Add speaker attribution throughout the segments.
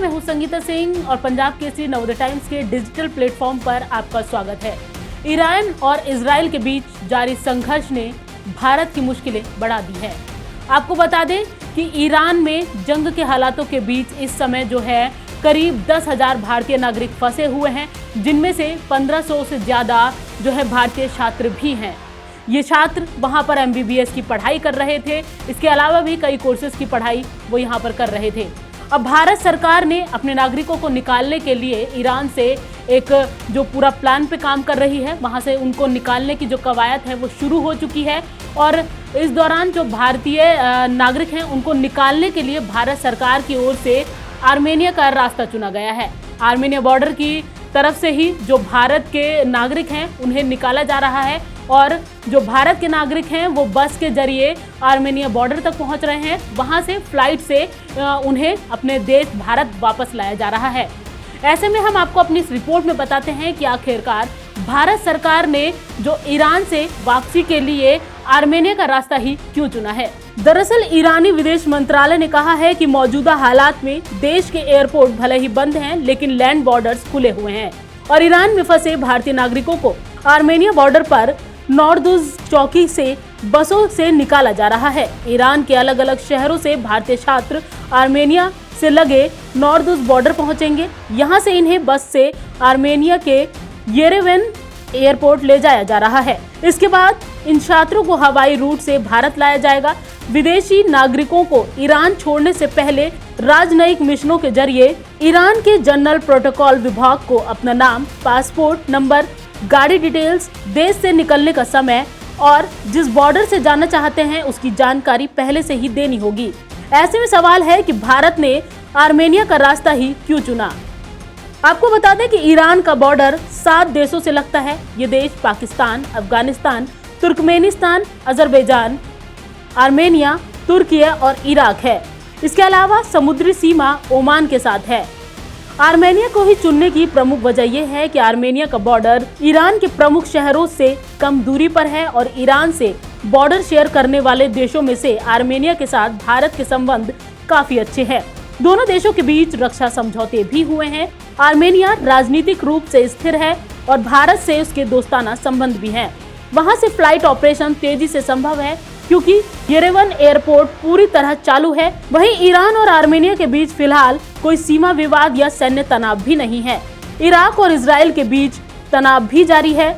Speaker 1: मैं हूं संगीता सिंह और पंजाब केसरी नवोदय टाइम्स के डिजिटल प्लेटफॉर्म पर आपका स्वागत है। ईरान और इजराइल के बीच जारी संघर्ष ने भारत की मुश्किलें बढ़ा दी है। आपको बता दें कि ईरान में जंग के हालातों के बीच इस समय जो है करीब 10,000 भारतीय नागरिक फंसे हुए हैं, जिनमें से 1500 से ज्यादा जो है भारतीय छात्र भी हैं। ये छात्र वहां पर MBBS की पढ़ाई कर रहे थे। इसके अलावा भी कई कोर्सेज की पढ़ाई वो यहाँ पर कर रहे थे। अब भारत सरकार ने अपने नागरिकों को निकालने के लिए ईरान से एक जो पूरा प्लान पे काम कर रही है, वहां से उनको निकालने की जो कवायद है वो शुरू हो चुकी है। और इस दौरान जो भारतीय नागरिक हैं उनको निकालने के लिए भारत सरकार की ओर से आर्मेनिया का रास्ता चुना गया है। आर्मेनिया बॉर्डर की तरफ से ही जो भारत के नागरिक हैं उन्हें निकाला जा रहा है और जो भारत के नागरिक हैं वो बस के जरिए आर्मेनिया बॉर्डर तक पहुंच रहे हैं। वहां से फ्लाइट से उन्हें अपने देश भारत वापस लाया जा रहा है। ऐसे में हम आपको अपनी इस रिपोर्ट में बताते हैं कि आखिरकार भारत सरकार ने जो ईरान से वापसी के लिए आर्मेनिया का रास्ता ही क्यों चुना है। दरअसल ईरानी विदेश मंत्रालय ने कहा है कि मौजूदा हालात में देश के एयरपोर्ट भले ही बंद हैं, लेकिन लैंड बॉर्डर्स खुले हुए हैं और ईरान में फंसे भारतीय नागरिकों को आर्मेनिया बॉर्डर पर नॉर्दुज चौकी से बसों से निकाला जा रहा है। ईरान के अलग अलग शहरों से भारतीय छात्र आर्मेनिया से लगे नॉर्दुज बॉर्डर पहुंचेंगे। यहां से इन्हें बस से आर्मेनिया के येरेवन एयरपोर्ट ले जाया जा रहा है। इसके बाद इन छात्रों को हवाई रूट से भारत लाया जाएगा। विदेशी नागरिकों को ईरान छोड़ने से पहले राजनयिक मिशनों के जरिए ईरान के जनरल प्रोटोकॉल विभाग को अपना नाम, पासपोर्ट नंबर, गाड़ी डिटेल्स, देश से निकलने का समय और जिस बॉर्डर से जाना चाहते हैं उसकी जानकारी पहले से ही देनी होगी। ऐसे में सवाल है कि भारत ने आर्मेनिया का रास्ता ही क्यों चुना। आपको बता दें कि ईरान का बॉर्डर 7 देशों से लगता है। ये देश Pakistan, Afghanistan, Turkmenistan, Azerbaijan, Armenia, तुर्की और इराक है। इसके अलावा समुद्री सीमा ओमान के साथ है। आर्मेनिया को ही चुनने की प्रमुख वजह यह है कि आर्मेनिया का बॉर्डर ईरान के प्रमुख शहरों से कम दूरी पर है और ईरान से बॉर्डर शेयर करने वाले देशों में से आर्मेनिया के साथ भारत के संबंध काफी अच्छे हैं। दोनों देशों के बीच रक्षा समझौते भी हुए हैं। आर्मेनिया राजनीतिक रूप से स्थिर है और भारत से उसके दोस्ताना संबंध भी हैं। वहां से फ्लाइट ऑपरेशन तेजी से संभव है क्योंकि येरेवन एयरपोर्ट पूरी तरह चालू है। वहीं ईरान और आर्मेनिया के बीच फिलहाल कोई सीमा विवाद या सैन्य तनाव भी नहीं है। इराक और इजराइल के बीच तनाव भी जारी है।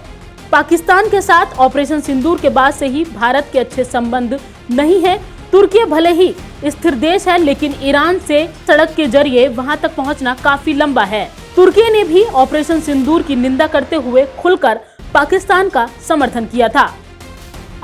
Speaker 1: पाकिस्तान के साथ ऑपरेशन सिंदूर के बाद से ही भारत के अच्छे संबंध नहीं है। तुर्की भले ही स्थिर देश है, लेकिन ईरान से सड़क के जरिए वहां तक पहुंचना काफी लंबा है। तुर्की ने भी ऑपरेशन सिंदूर की निंदा करते हुए खुलकर पाकिस्तान का समर्थन किया था।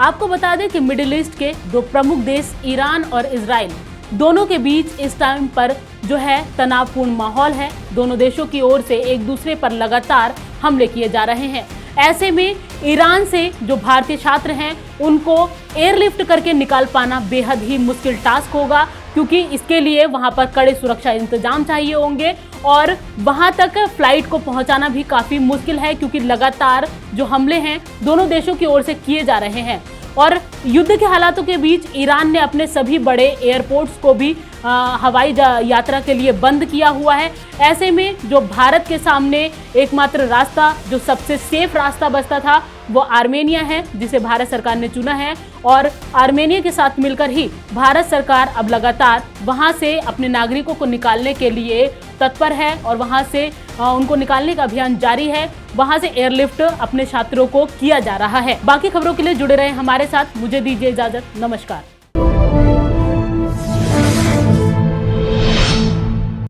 Speaker 1: आपको बता दें कि मिडिल ईस्ट के दो प्रमुख देश ईरान और इजराइल दोनों के बीच इस टाइम पर जो है तनावपूर्ण माहौल है। दोनों देशों की ओर से एक दूसरे पर लगातार हमले किए जा रहे हैं। ऐसे में ईरान से जो भारतीय छात्र हैं उनको एयरलिफ्ट करके निकाल पाना बेहद ही मुश्किल टास्क होगा, क्योंकि इसके लिए वहां पर कड़े सुरक्षा इंतजाम चाहिए होंगे और वहां तक फ्लाइट को पहुंचाना भी काफी मुश्किल है, क्योंकि लगातार जो हमले हैं दोनों देशों की ओर से किए जा रहे हैं। और युद्ध के हालातों के बीच ईरान ने अपने सभी बड़े एयरपोर्ट्स को भी हवाई यात्रा के लिए बंद किया हुआ है। ऐसे में जो भारत के सामने एकमात्र रास्ता, जो सबसे सेफ रास्ता बचता था, वो आर्मेनिया है, जिसे भारत सरकार ने चुना है। और आर्मेनिया के साथ मिलकर ही भारत सरकार अब लगातार वहां से अपने नागरिकों को निकालने के लिए तत्पर है और वहां से उनको निकालने का अभियान जारी है। वहां से एयरलिफ्ट अपने छात्रों को किया जा रहा है। बाकी खबरों के लिए जुड़े रहे हमारे साथ। मुझे दीजिए इजाजत। नमस्कार।